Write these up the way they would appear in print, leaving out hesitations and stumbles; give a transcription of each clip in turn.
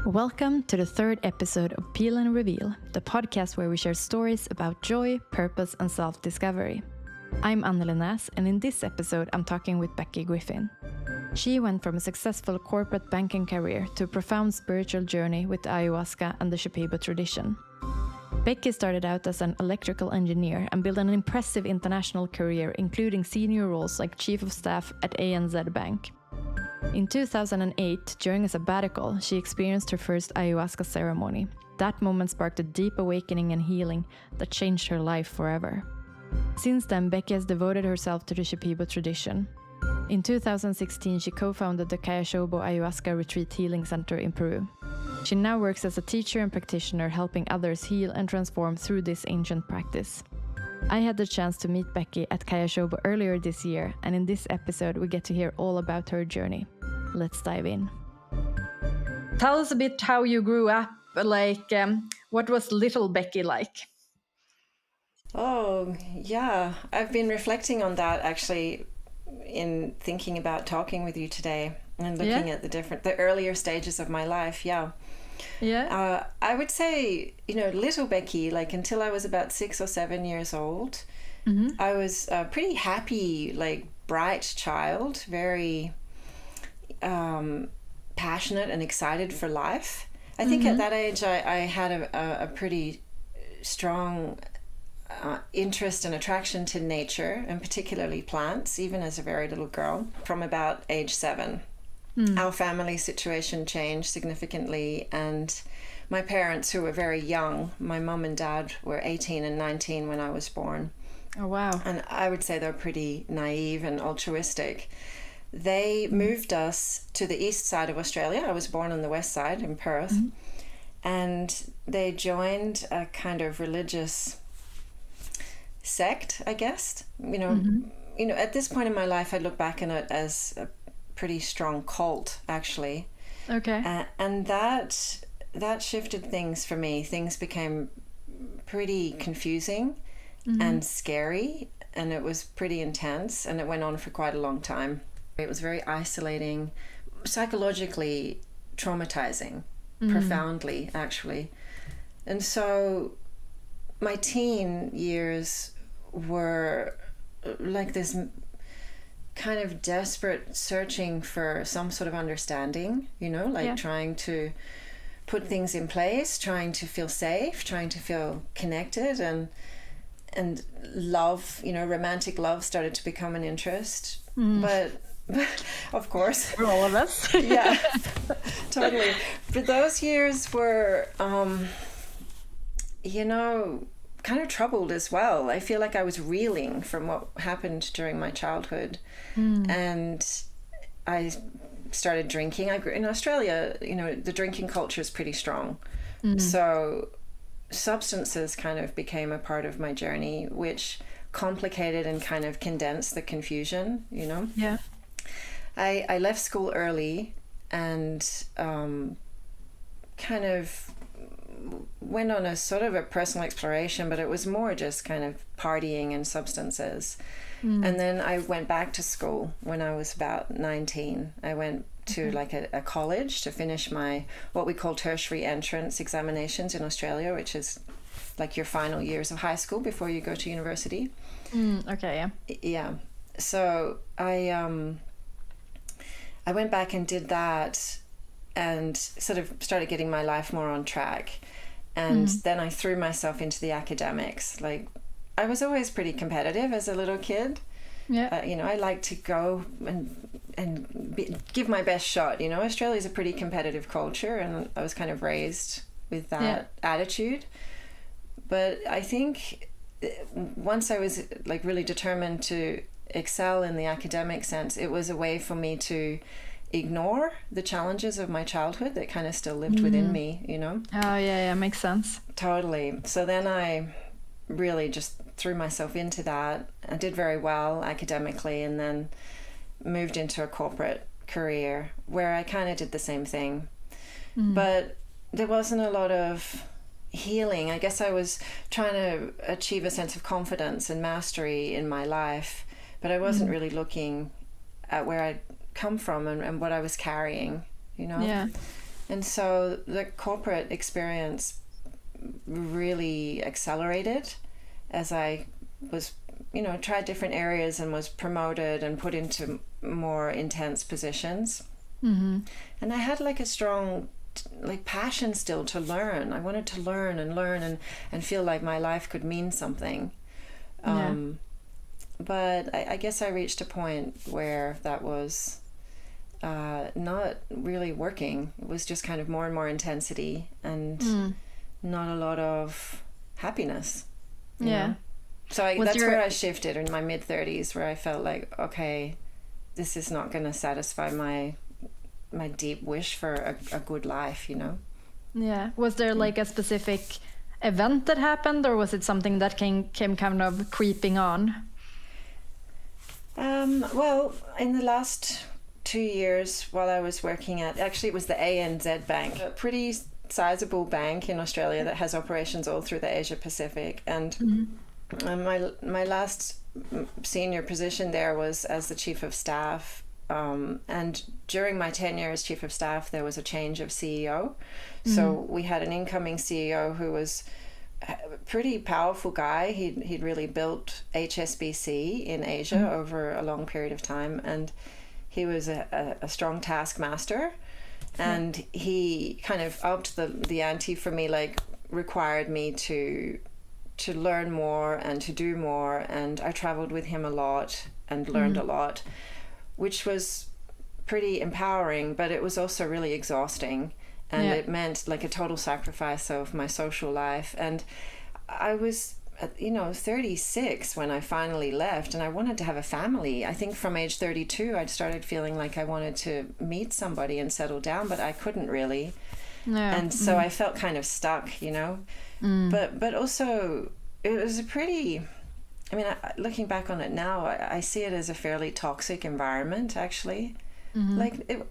Welcome to the third episode of Peel and Reveal, the podcast where we share stories about joy, purpose, and self-discovery. I'm Anneli Näs, and in this episode, I'm talking with Becky Griffin. She went from a successful corporate banking career to a profound spiritual journey with Ayahuasca and the Shipibo tradition. Becky started out as an electrical engineer and built an impressive international career, including senior roles like Chief of Staff at ANZ Bank. In 2008, during a sabbatical, she experienced her first ayahuasca ceremony. That moment sparked a deep awakening and healing that changed her life forever. Since then, Becky has devoted herself to the Shipibo tradition. In 2016, she co-founded the Caya Shobo Ayahuasca Retreat Healing Center in Peru. She now works as a teacher and practitioner, helping others heal and transform through this ancient practice. I had the chance to meet Becky at Caya Shobo earlier this year, and in this episode we get to hear all about her journey. Let's dive in. Tell us a bit how you grew up, what was little Becky like? Oh, yeah. I've been reflecting on that actually in thinking about talking with you today and looking at the earlier stages of my life. I would say, little Becky, until I was about 6 or 7 years old, I was a pretty happy, bright child, very passionate and excited for life. I think at that age I had a pretty strong interest and attraction to nature, and particularly plants, even as a very little girl, from about age 7. Our family situation changed significantly, and my parents, who were very young, my mum and dad were 18 and 19 when I was born. Oh, wow. And I would say they're pretty naive and altruistic. They moved us to the east side of Australia. I was born on the west side in Perth. And they joined a kind of religious sect, I guess. At this point in my life, I look back on it as a pretty strong cult, actually. Okay. And that shifted things for me. Things became pretty confusing and scary, and it was pretty intense, and it went on for quite a long time. It was very isolating, psychologically traumatizing, profoundly, actually. And so my teen years were like this kind of desperate searching for some sort of understanding, trying to put things in place, trying to feel safe, trying to feel connected, and love, romantic love started to become an interest. But of course, for all of us. Yeah, totally. But those years were kind of troubled as well. I feel like I was reeling from what happened during my childhood. And I started drinking. I grew in Australia, the drinking culture is pretty strong. So substances kind of became a part of my journey, which complicated and kind of condensed the confusion, Yeah. I left school early and kind of went on a sort of a personal exploration, but it was more just kind of partying and substances. And then I went back to school when I was about 19. I went to a college to finish my what we call tertiary entrance examinations in Australia, which is like your final years of high school before you go to university. Okay, yeah. Yeah. So I went back and did that and sort of started getting my life more on track. And then I threw myself into the academics. I was always pretty competitive as a little kid. Yeah. I like to go and give my best shot. Australia's a pretty competitive culture, and I was kind of raised with that attitude. But I think once I was really determined to excel in the academic sense, it was a way for me to ignore the challenges of my childhood that kind of still lived within me, Oh, yeah, makes sense. Totally. So then I really just threw myself into that. I did very well academically, and then moved into a corporate career where I kind of did the same thing. But there wasn't a lot of healing. I guess I was trying to achieve a sense of confidence and mastery in my life, but I wasn't really looking at where I'd come from and what I was carrying, Yeah. And so the corporate experience really accelerated as I was, tried different areas and was promoted and put into more intense positions. Mm-hmm. And I had like a strong passion still to learn. I wanted to learn and feel like my life could mean something. But I guess I reached a point where that was not really working. It was just kind of more and more intensity and not a lot of happiness. You know? So that's where I shifted in my mid-30s, where I felt like, okay, this is not going to satisfy my deep wish for a good life, Yeah. Was there like a specific event that happened, or was it something that came kind of creeping on? Well, in the last 2 years while I was working actually it was the ANZ Bank, a pretty sizable bank in Australia that has operations all through the Asia Pacific. And my last senior position there was as the chief of staff. And during my tenure as chief of staff, there was a change of CEO. So we had an incoming CEO who was a pretty powerful guy. He'd really built HSBC in Asia over a long period of time, and he was a strong taskmaster. And he kind of upped the ante for me, like required me to learn more and to do more. And I traveled with him a lot and learned a lot, which was pretty empowering, but it was also really exhausting. And it meant like a total sacrifice of my social life. And I was, 36 when I finally left, and I wanted to have a family. I think from age 32, I'd started feeling like I wanted to meet somebody and settle down, but I couldn't really. No. And so I felt kind of stuck, But also it was a pretty... looking back on it now, I see it as a fairly toxic environment, actually. Like, it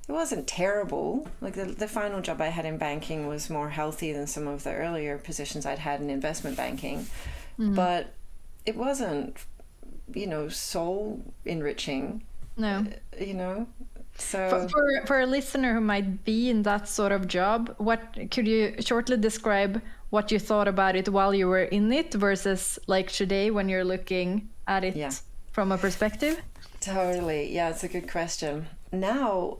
wasn't terrible. Like, the final job I had in banking was more healthy than some of the earlier positions I'd had in investment banking. But it wasn't, soul enriching. No. So... For a listener who might be in that sort of job, could you shortly describe what you thought about it while you were in it versus like today when you're looking at it from a perspective? Totally. Yeah, it's a good question. Now,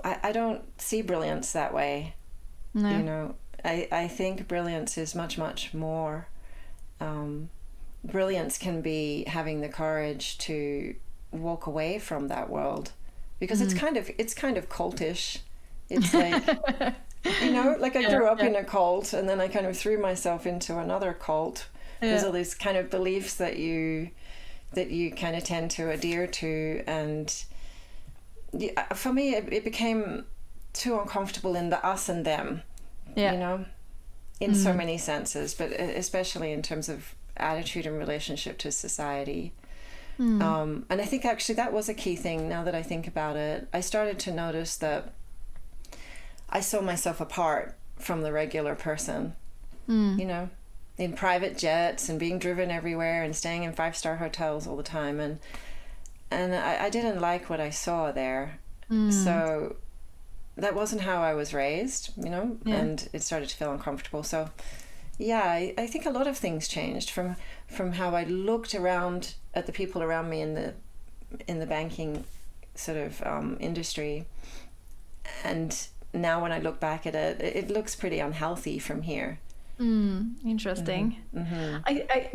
I don't see brilliance that way. No. I think brilliance is much, much more. Brilliance can be having the courage to walk away from that world, because it's kind of cultish. It's like... like I grew up in a cult, and then I kind of threw myself into another cult. There's all these kind of beliefs that you kind of tend to adhere to, and for me it became too uncomfortable in the us and them, in so many senses, but especially in terms of attitude and relationship to society. And I think actually that was a key thing. Now that I think about it, I started to notice that I saw myself apart from the regular person, in private jets and being driven everywhere and staying in 5-star hotels all the time. And I didn't like what I saw there. So that wasn't how I was raised, and it started to feel uncomfortable. So I think a lot of things changed from how I looked around at the people around me in the banking sort of industry. And now when I look back at it, it looks pretty unhealthy from here. Interesting.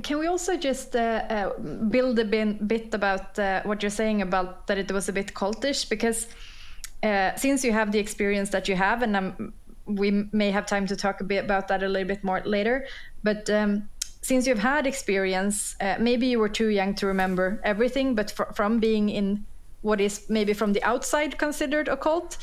Can we also just build a bit about what you're saying about that it was a bit cultish? Because since you have the experience that you have, and we may have time to talk a bit about that a little bit more later, but since you've had experience, maybe you were too young to remember everything, but from being in what is maybe from the outside considered a cult,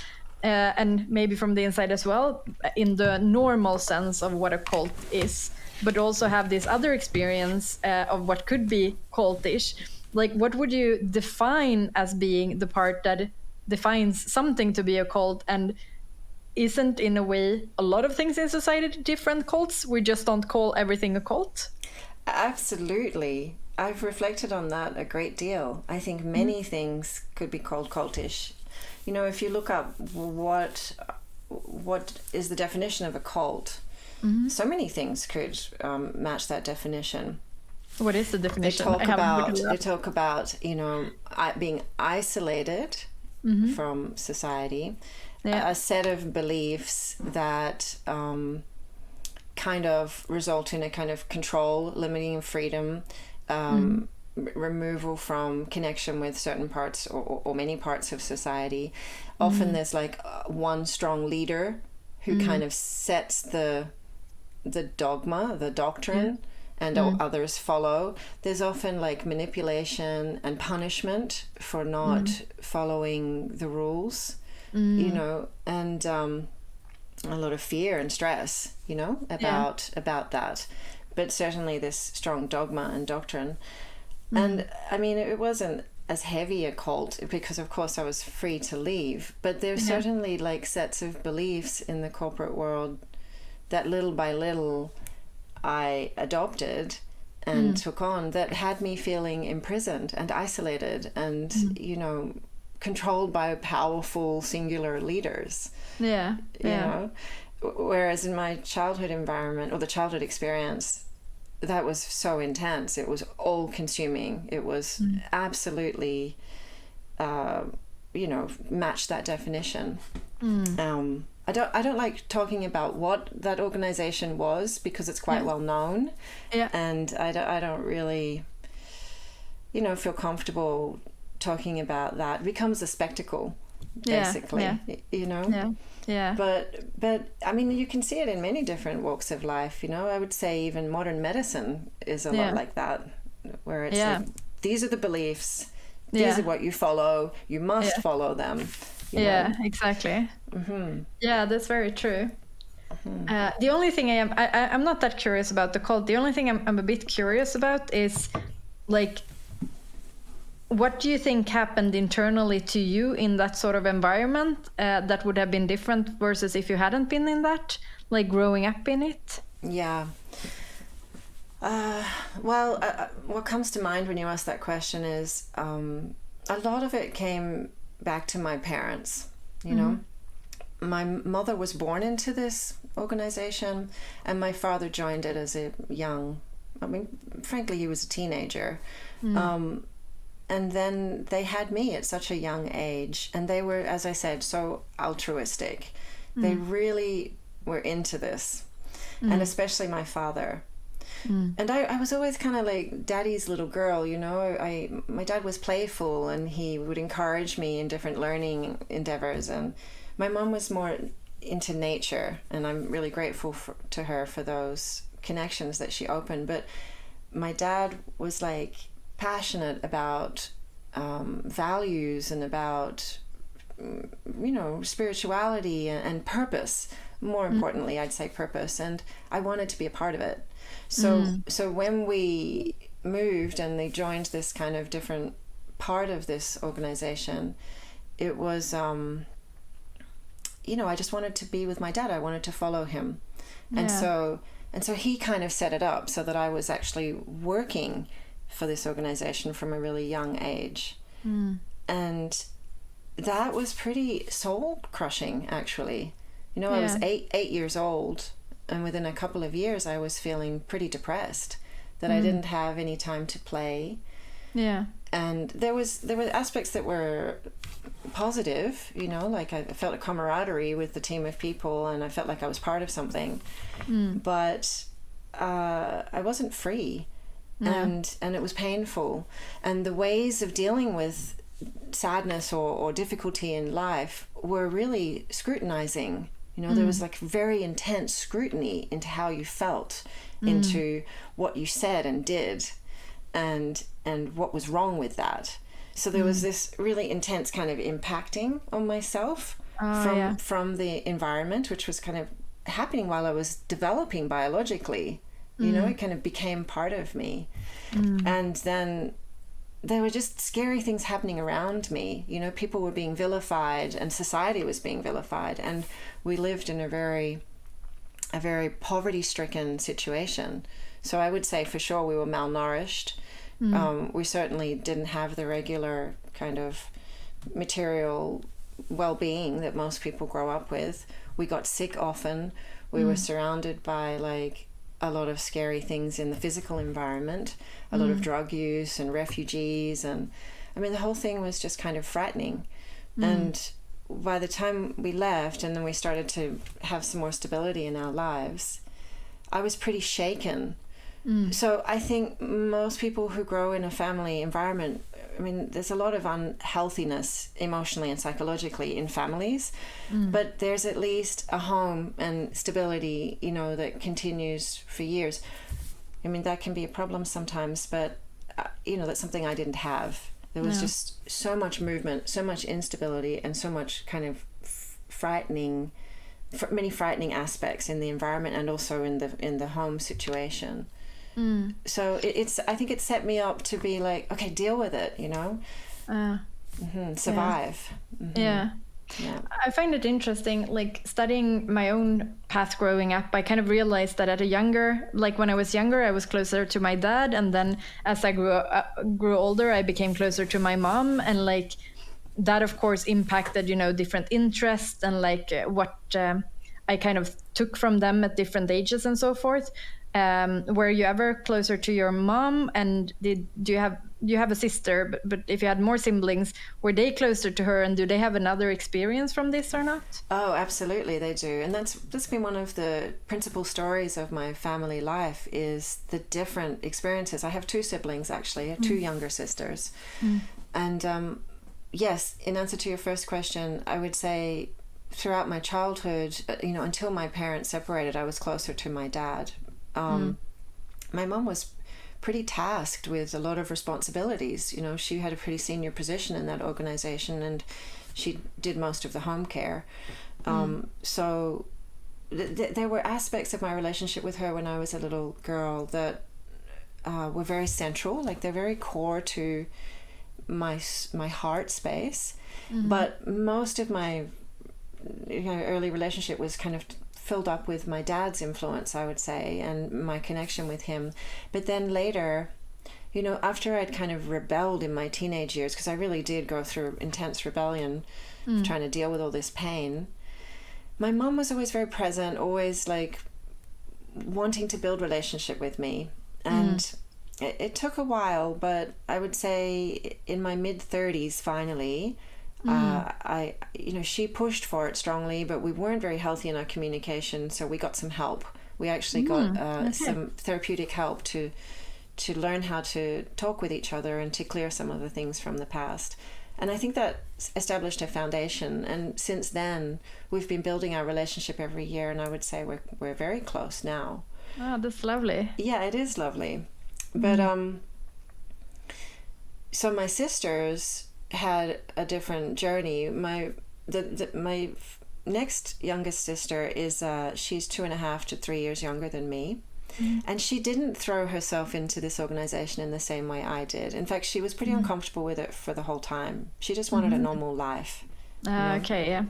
and maybe from the inside as well, in the normal sense of what a cult is, but also have this other experience of what could be cultish. Like, what would you define as being the part that defines something to be a cult, and isn't in a way a lot of things in society different cults? We just don't call everything a cult? Absolutely. I've reflected on that a great deal. I think many things could be called cultish. If you look up what what is the definition of a cult? So many things could match that definition. What is the definition? They talk about, you know, being isolated from society, a set of beliefs that kind of result in a kind of control, limiting freedom, removal from connection with certain parts or many parts of society. Often there's like one strong leader who kind of sets the dogma, the doctrine, and others follow. There's often like manipulation and punishment for not following the rules, you know, and a lot of fear and stress, you know, about that. But certainly this strong dogma and doctrine. And I mean, it wasn't as heavy a cult because of course I was free to leave, but there's certainly like sets of beliefs in the corporate world that little by little I adopted and took on that had me feeling imprisoned and isolated and, you know, controlled by powerful singular leaders. You know? Whereas in my childhood environment or the childhood experience, that was so intense. It was all consuming. It was absolutely, you know, matched that definition. I don't like talking about what that organization was because it's quite well known, and I don't really, you know, feel comfortable talking about that. It becomes a spectacle, basically, you know. But I mean, you can see it in many different walks of life. You know, I would say even modern medicine is a lot like that, where it's like, these are the beliefs, these are what you follow. You must follow them. You know? Exactly. Yeah, that's very true. The only thing I'm not that curious about the cult. The only thing I'm a bit curious about is like, what do you think happened internally to you in that sort of environment that would have been different versus if you hadn't been in that, like growing up in it? Yeah. Well, what comes to mind when you ask that question is a lot of it came back to my parents, you know. My mother was born into this organization and my father joined it as a young, I mean, frankly, he was a teenager. And then they had me at such a young age, and they were, as I said, so altruistic. They really were into this, and especially my father. And I was always kind of like daddy's little girl, you know. My dad was playful and he would encourage me in different learning endeavors, and my mom was more into nature, and I'm really grateful to her for those connections that she opened. But my dad was like passionate about values and about, you know, spirituality and purpose. More importantly, I'd say purpose, and I wanted to be a part of it. So when we moved and they joined this kind of different part of this organization, it was, you know, I just wanted to be with my dad. I wanted to follow him. And so he kind of set it up so that I was actually working for this organization from a really young age. And that was pretty soul crushing, actually. You know, I was eight years old, and within a couple of years I was feeling pretty depressed that I didn't have any time to play. And there were aspects that were positive, you know, like I felt a camaraderie with the team of people and I felt like I was part of something. But I wasn't free. And it was painful, and the ways of dealing with sadness or difficulty in life were really scrutinizing. You know, there was like very intense scrutiny into how you felt, into what you said and did, and what was wrong with that. So there was this really intense kind of impacting on myself from the environment, which was kind of happening while I was developing biologically. You know, it kind of became part of me. And then there were just scary things happening around me. You know, people were being vilified and society was being vilified. And we lived in a very poverty-stricken situation. So I would say for sure we were malnourished. We certainly didn't have the regular kind of material well-being that most people grow up with. We got sick often. We were surrounded by like a lot of scary things in the physical environment, a lot of drug use and refugees, and I mean the whole thing was just kind of frightening. And by the time we left and then we started to have some more stability in our lives, I was pretty shaken. So I think most people who grow in a family environment, I mean, there's a lot of unhealthiness emotionally and psychologically in families, but there's at least a home and stability, you know, that continues for years. I mean, that can be a problem sometimes, but, you know, that's something I didn't have. There was just so much movement, so much instability, and so much kind of many frightening aspects in the environment and also in the home situation. So I think it set me up to be like, okay, deal with it, you know, survive. Yeah. I find it interesting, like studying my own path growing up. I kind of realized that when I was younger, I was closer to my dad, and then as I grew older, I became closer to my mom, and like that, of course, impacted, you know, different interests and like what I kind of took from them at different ages and so forth. Were you ever closer to your mom, and do you have a sister, but if you had more siblings, were they closer to her, and do they have another experience from this or not? Oh, absolutely they do. And that's been one of the principal stories of my family life, is the different experiences. I have two siblings, actually, two younger sisters. And yes, in answer to your first question, I would say throughout my childhood, you know, until my parents separated, I was closer to my dad. My mom was pretty tasked with a lot of responsibilities. You know, she had a pretty senior position in that organization, and she did most of the home care. So there were aspects of my relationship with her when I was a little girl that were very central, like they're very core to my heart space. But most of my, you know, early relationship was kind of filled up with my dad's influence, I would say, and my connection with him. But then later, you know, after I'd kind of rebelled in my teenage years, because I really did go through intense rebellion, trying to deal with all this pain, my mom was always very present, always like wanting to build relationship with me. And it took a while, but I would say in my mid-30s, finally, she pushed for it strongly, but we weren't very healthy in our communication, so we got some help. We actually got some therapeutic help to learn how to talk with each other and to clear some of the things from the past. And I think that established a foundation, and since then we've been building our relationship every year, and I would say we're very close now. Oh, that's lovely. Yeah, it is lovely. But so my sisters had a different journey. My next youngest sister is she's 2.5 to 3 years younger than me, and she didn't throw herself into this organization in the same way I did. In fact, she was pretty uncomfortable with it for the whole time. She just wanted a normal life. Okay, yeah.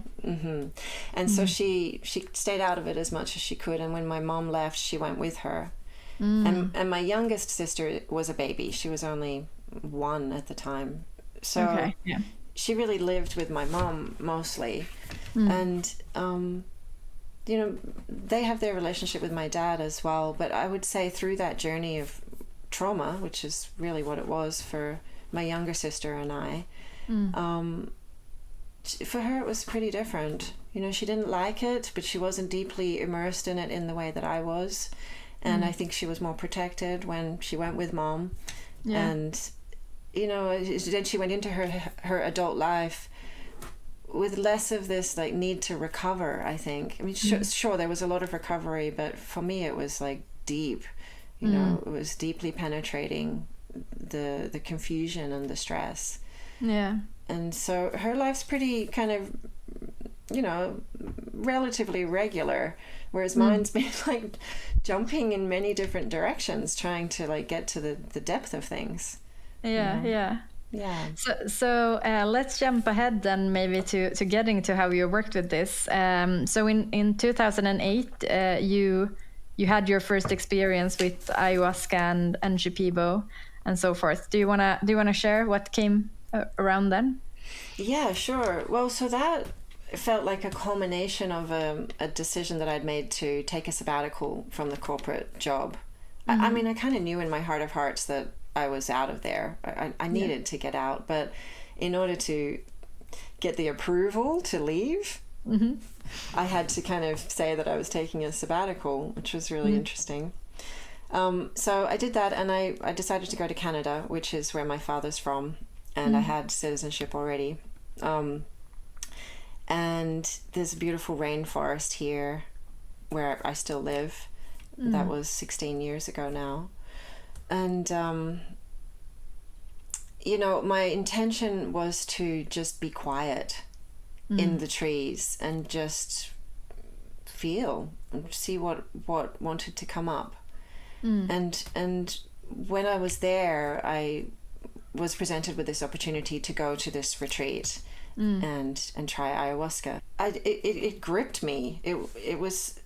And so she stayed out of it as much as she could, and when my mom left, she went with her. And my youngest sister was a baby. She was only 1 at the time. So she really lived with my mom mostly. And, you know, they have their relationship with my dad as well. But I would say through that journey of trauma, which is really what it was for my younger sister and I, for her it was pretty different. You know, she didn't like it, but she wasn't deeply immersed in it in the way that I was. And I think she was more protected when she went with mom. And, you know, then she went into her adult life with less of this like need to recover, I think. I mean, sure, there was a lot of recovery, but for me it was like deep, you know, it was deeply penetrating the confusion and the stress. Yeah. And so her life's pretty kind of, you know, relatively regular, whereas mine's been like jumping in many different directions, trying to like get to the depth of things. Yeah. So let's jump ahead then, maybe to getting to how you worked with this. So in 2008, you had your first experience with ayahuasca and Shipibo and so forth. Do you wanna share what came around then? Yeah, sure. Well, so that felt like a culmination of a decision that I'd made to take a sabbatical from the corporate job. I mean, I kind of knew in my heart of hearts that I was out of there. I needed to get out, but in order to get the approval to leave, I had to kind of say that I was taking a sabbatical, which was really interesting. So I did that, and I decided to go to Canada, which is where my father's from, and I had citizenship already. And there's a beautiful rainforest here where I still live. That was 16 years ago now. And, you know, my intention was to just be quiet in the trees and just feel and see what wanted to come up. And when I was there, I was presented with this opportunity to go to this retreat and try ayahuasca. It gripped me. It was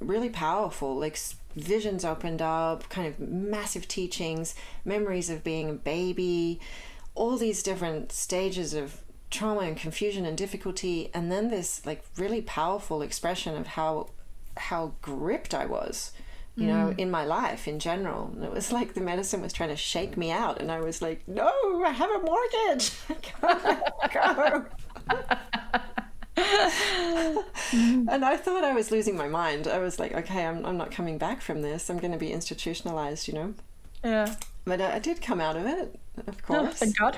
really powerful. Like, visions opened up, kind of massive teachings, memories of being a baby, all these different stages of trauma and confusion and difficulty, and then this like really powerful expression of how gripped I was, you know, in my life in general. And it was like the medicine was trying to shake me out, and I was like, no, I have a mortgage. I gotta go. And I thought I was losing my mind. I was like, okay, I'm not coming back from this. I'm going to be institutionalized, you know. Yeah. But I did come out of it, of course. Oh, thank God.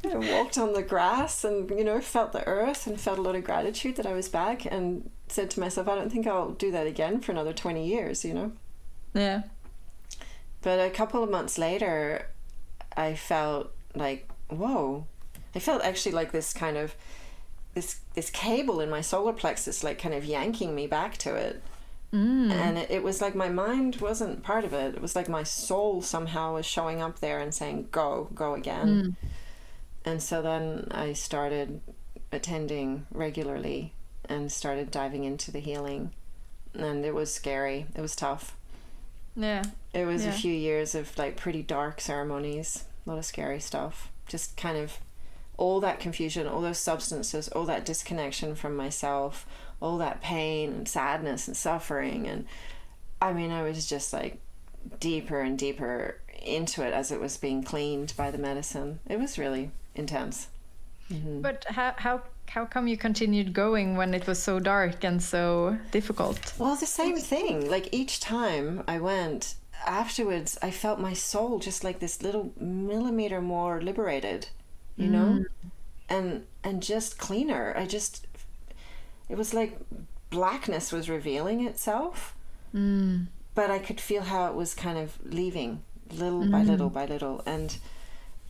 I walked on the grass and, you know, felt the earth and felt a lot of gratitude that I was back, and said to myself, I don't think I'll do that again for another 20 years, you know. Yeah. But a couple of months later, I felt like, whoa. I felt actually like this kind of, this cable in my solar plexus, like kind of yanking me back to it. And it was like my mind wasn't part of it. It was like my soul somehow was showing up there and saying, go again. And so then I started attending regularly and started diving into the healing. And it was scary. It was tough. Yeah. It was a few years of like pretty dark ceremonies, a lot of scary stuff. Just kind of all that confusion, all those substances, all that disconnection from myself, all that pain and sadness and suffering. And I mean, I was just like deeper and deeper into it as it was being cleaned by the medicine. It was really intense. But how come you continued going when it was so dark and so difficult? Well, the same thing. Like each time I went, afterwards I felt my soul just like this little millimeter more liberated, you know, and just cleaner. It was like blackness was revealing itself, but I could feel how it was kind of leaving little by little by little. And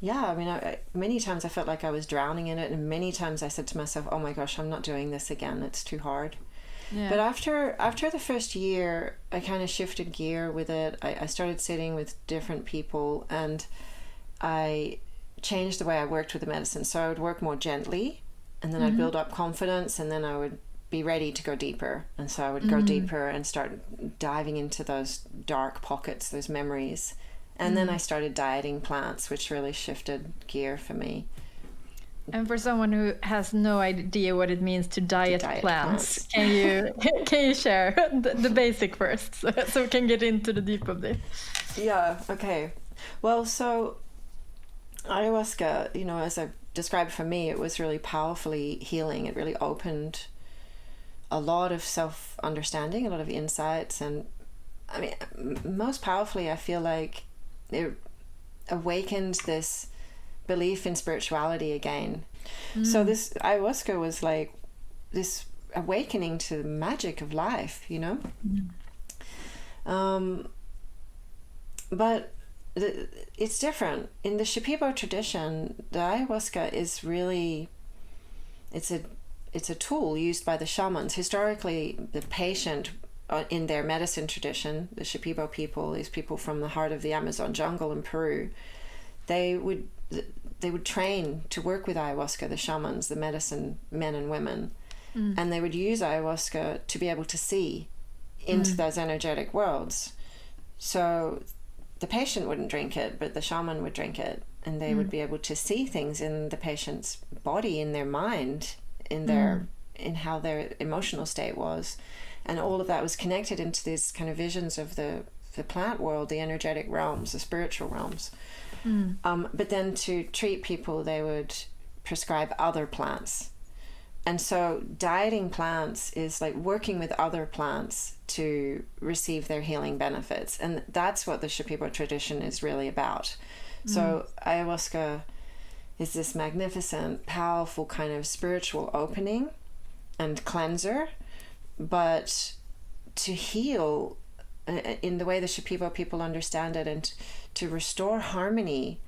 yeah, I mean, many times I felt like I was drowning in it, and many times I said to myself, oh my gosh, I'm not doing this again, it's too hard. Yeah. But after the first year, I kind of shifted gear with it. I started sitting with different people, and I changed the way I worked with the medicine. So I would work more gently, and then I'd build up confidence, and then I would be ready to go deeper. And so I would go deeper and start diving into those dark pockets, those memories. And then I started dieting plants, which really shifted gear for me. And for someone who has no idea what it means to diet plants, can you share the basic first, so we can get into the deep of this? Yeah, okay. Well, so ayahuasca, you know, as I described, for me, it was really powerfully healing. It really opened a lot of self-understanding, a lot of insights. And I mean, most powerfully, I feel like it awakened this belief in spirituality again. So this ayahuasca was like this awakening to the magic of life, you know. But it's different in the Shipibo tradition. The ayahuasca is really, it's a tool used by the shamans. Historically, the patient in their medicine tradition, the Shipibo people, these people from the heart of the Amazon jungle in Peru, they would train to work with ayahuasca, the shamans, the medicine men and women, and they would use ayahuasca to be able to see into those energetic worlds. So the patient wouldn't drink it, but the shaman would drink it, and they would be able to see things in the patient's body, in their mind, in their in how their emotional state was, and all of that was connected into these kind of visions of the plant world, the energetic realms, the spiritual realms. But then to treat people, they would prescribe other plants. And so dieting plants is like working with other plants to receive their healing benefits. And that's what the Shipibo tradition is really about. So ayahuasca is this magnificent, powerful kind of spiritual opening and cleanser, but to heal in the way the Shipibo people understand it, and to restore harmony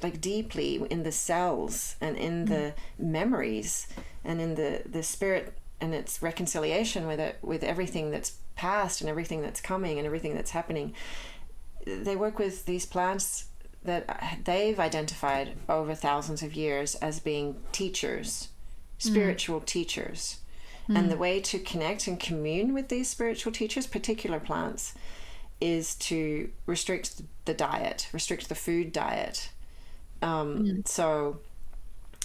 like deeply in the cells and in the memories and in the spirit and its reconciliation with it, with everything that's past and everything that's coming and everything that's happening. They work with these plants that they've identified over thousands of years as being teachers, spiritual teachers. And the way to connect and commune with these spiritual teachers, particular plants, is to restrict the diet, restrict the food diet. So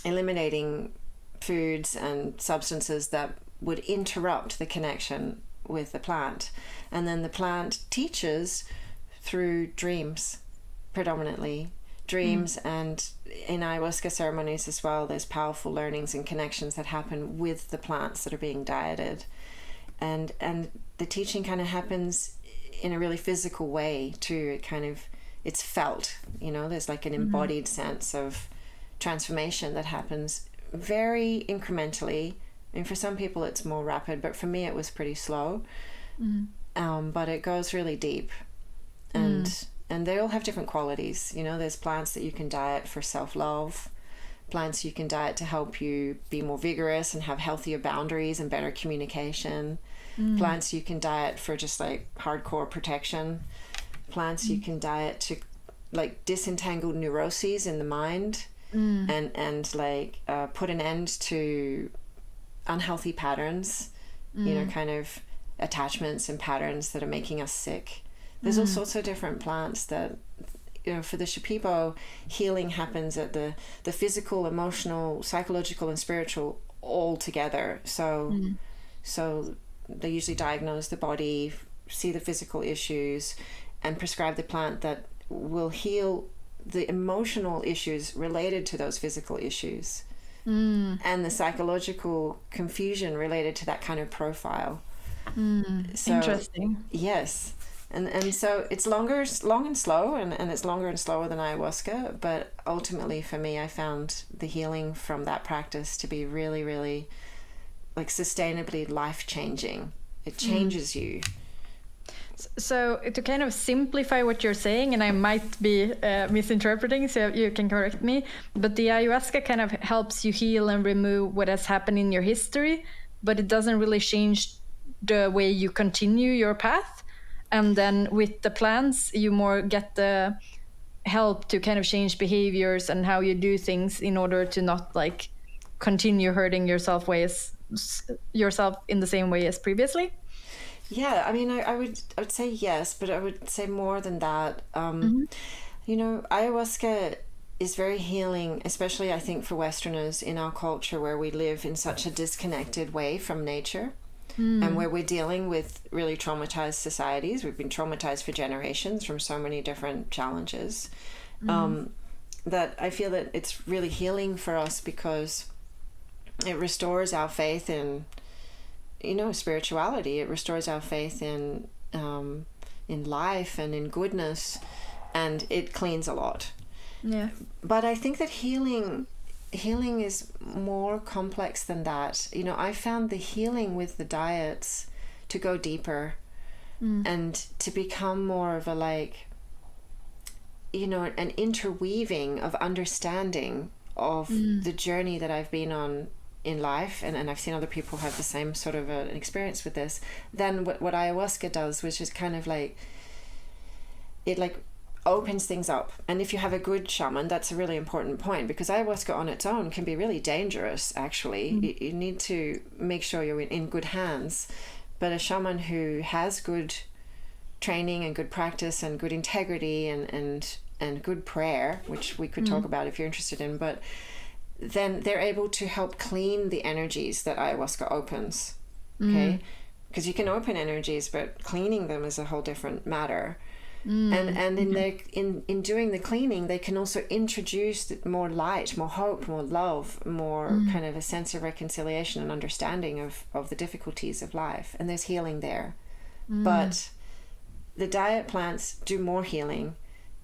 eliminating foods and substances that would interrupt the connection with the plant. And then the plant teaches through dreams, predominantly dreams, and in ayahuasca ceremonies as well, there's powerful learnings and connections that happen with the plants that are being dieted. And the teaching kind of happens in a really physical way too. It kind of, it's felt, you know, there's like an embodied sense of transformation that happens very incrementally. And for some people it's more rapid, but for me it was pretty slow. But it goes really deep, and they all have different qualities. You know, there's plants that you can diet for self-love, plants you can diet to help you be more vigorous and have healthier boundaries and better communication. Plants you can diet for just like hardcore protection. Plants you can diet to like disentangle neuroses in the mind, and like put an end to unhealthy patterns, you know, kind of attachments and patterns that are making us sick. There's all sorts of different plants that, you know, for the Shipibo, healing happens at the physical, emotional, psychological, and spiritual all together. So they usually diagnose the body, see the physical issues, and prescribe the plant that will heal the emotional issues related to those physical issues, and the psychological confusion related to that kind of profile. So, interesting. Yes. And so it's long and slow, and it's longer and slower than ayahuasca, but ultimately for me, I found the healing from that practice to be really, really like sustainably life-changing. It changes you. So to kind of simplify what you're saying, and I might be misinterpreting, so you can correct me, but the ayahuasca kind of helps you heal and remove what has happened in your history, but it doesn't really change the way you continue your path. And then with the plants, you more get the help to kind of change behaviors and how you do things in order to not like continue hurting yourself in the same way as previously. Yeah, I mean, I would say yes, but I would say more than that. You know, ayahuasca is very healing, especially I think for Westerners in our culture where we live in such a disconnected way from nature. And where we're dealing with really traumatized societies. We've been traumatized for generations from so many different challenges, that I feel that it's really healing for us because it restores our faith in, you know, spirituality. It restores our faith in life and in goodness, and it cleans a lot. Yeah. But I think that healing is more complex than that. You know, I found the healing with the diets to go deeper and to become more of a, like, you know, an interweaving of understanding of the journey that I've been on in life, and I've seen other people have the same sort of an experience with this, than what ayahuasca does, which is kind of like, it like opens things up. And if you have a good shaman, that's a really important point, because ayahuasca on its own can be really dangerous, actually. You need to make sure you're in good hands. But a shaman who has good training and good practice and good integrity and and good prayer, which we could talk about if you're interested in, but then they're able to help clean the energies that ayahuasca opens. Okay, because you can open energies, but cleaning them is a whole different matter. And in doing the cleaning, they can also introduce more light, more hope, more love, more kind of a sense of reconciliation and understanding of the difficulties of life. And there's healing there. But the diet plants do more healing.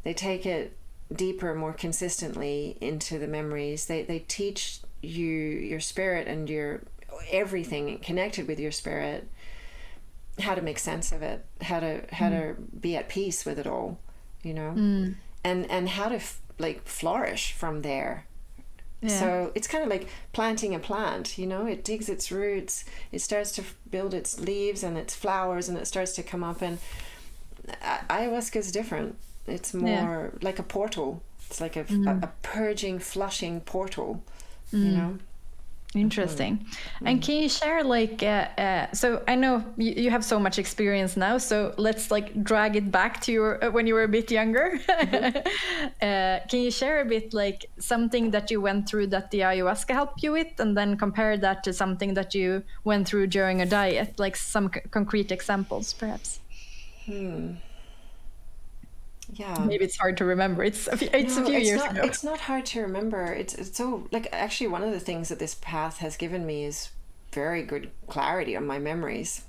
They take it deeper, more consistently into the memories. They teach you your spirit and your everything connected with your spirit, how to make sense of it, how to be at peace with it all, you know, and how to flourish from there. So it's kind of like planting a plant, you know, it digs its roots, it starts to build its leaves and its flowers, and it starts to come up. And ayahuasca is different. It's more like a portal. It's like a purging, flushing portal, you know. Interesting. And can you share so I know you have so much experience now, so let's drag it back to your when you were a bit younger. Can you share a bit something that you went through that the ayahuasca helped you with, and then compare that to something that you went through during a diet, like some concrete examples perhaps? Yeah, maybe it's hard to remember. It's a few years ago. It's not hard to remember. It's so actually one of the things that this path has given me is very good clarity on my memories.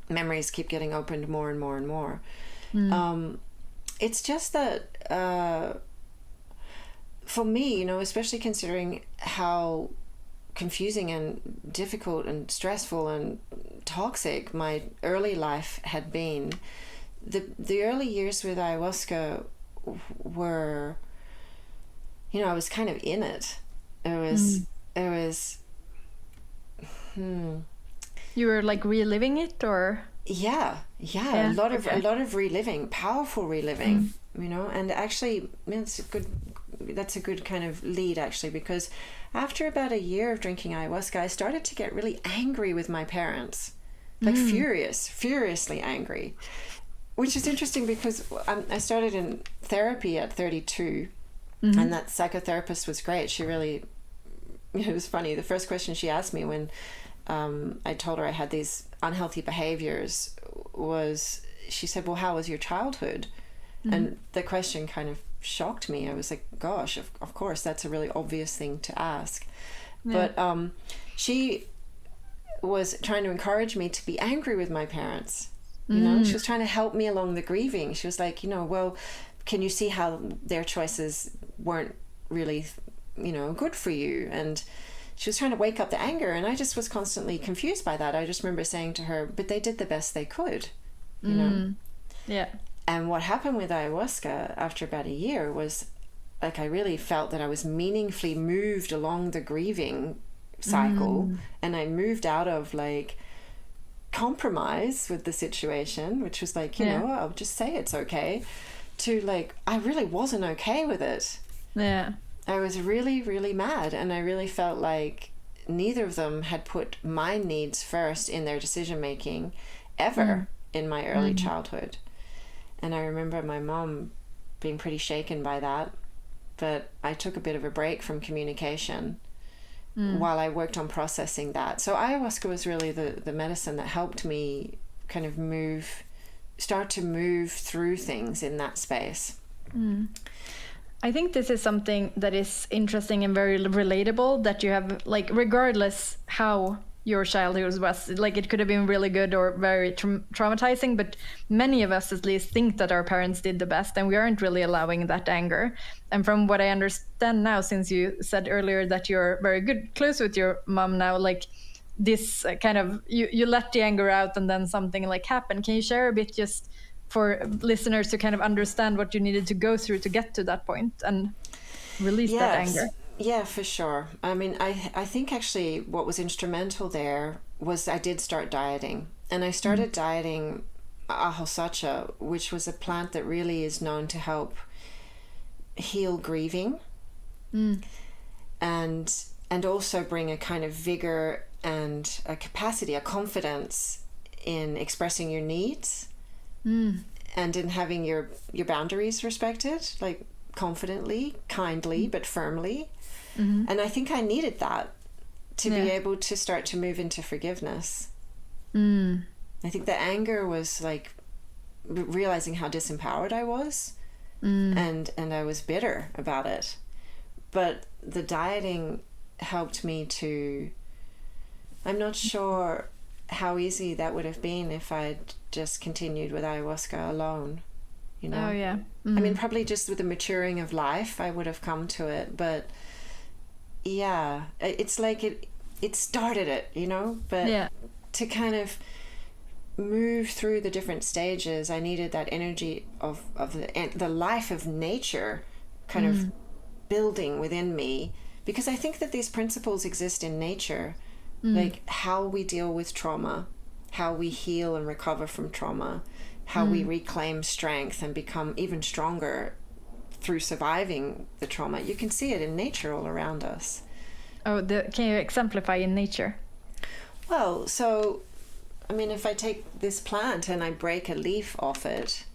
Memories keep getting opened more and more and more. It's just that for me, you know, especially considering how confusing and difficult and stressful and toxic my early life had been, the early years with ayahuasca were, you know, I was kind of in it. You were reliving it, or? Yeah. A lot of reliving, powerful reliving, you know. And actually, that's a good kind of lead, actually, because after about a year of drinking ayahuasca, I started to get really angry with my parents, furiously angry. Which is interesting because I started in therapy at 32, and that psychotherapist was great. She really, it was funny. The first question she asked me when I told her I had these unhealthy behaviors was, she said, well, how was your childhood? And the question kind of shocked me. I was like, gosh, of course, that's a really obvious thing to ask. Yeah. But she was trying to encourage me to be angry with my parents. You know, she was trying to help me along the grieving. She was like, you know, well, can you see how their choices weren't really, you know, good for you? And she was trying to wake up the anger. And I just was constantly confused by that. I just remember saying to her, but they did the best they could, you know? Yeah. And what happened with ayahuasca after about a year was, I really felt that I was meaningfully moved along the grieving cycle. And I moved out of compromise with the situation, which was you know, I'll just say it's okay, to I really wasn't okay with it. Yeah. I was really, really mad, and I really felt like neither of them had put my needs first in their decision making ever in my early childhood. And I remember my mom being pretty shaken by that, but I took a bit of a break from communication while I worked on processing that. So ayahuasca was really the medicine that helped me kind of start to move through things in that space. I think this is something that is interesting and very relatable, that you have, regardless how your childhood was, it could have been really good or very traumatizing, but many of us at least think that our parents did the best, and we aren't really allowing that anger. And from what I understand now, since you said earlier that you're very close with your mom now, this kind of, you let the anger out and then something happened. Can you share a bit, just for listeners to kind of understand what you needed to go through to get to that point and release that anger? Yeah, for sure. I mean, I think actually what was instrumental there was I did start dieting. And I started dieting Ayahuasca, which was a plant that really is known to help heal grieving and also bring a kind of vigor and a capacity, a confidence in expressing your needs and in having your boundaries respected. confidently, kindly, but firmly. And I think I needed that to be able to start to move into forgiveness. I think the anger was like realizing how disempowered I was, and I was bitter about it. But the dieting helped me to, I'm not sure how easy that would have been if I'd just continued with ayahuasca alone, you know? Oh, yeah. I mean, probably just with the maturing of life, I would have come to it. But yeah, it's like it started it, you know? But to kind of move through the different stages, I needed that energy of the life of nature kind of building within me, because I think that these principles exist in nature, like how we deal with trauma, how we heal and recover from trauma, how we reclaim strength and become even stronger through surviving the trauma. You can see it in nature all around us. Oh, can you exemplify in nature? Well, so I mean, if I take this plant and I break a leaf off it,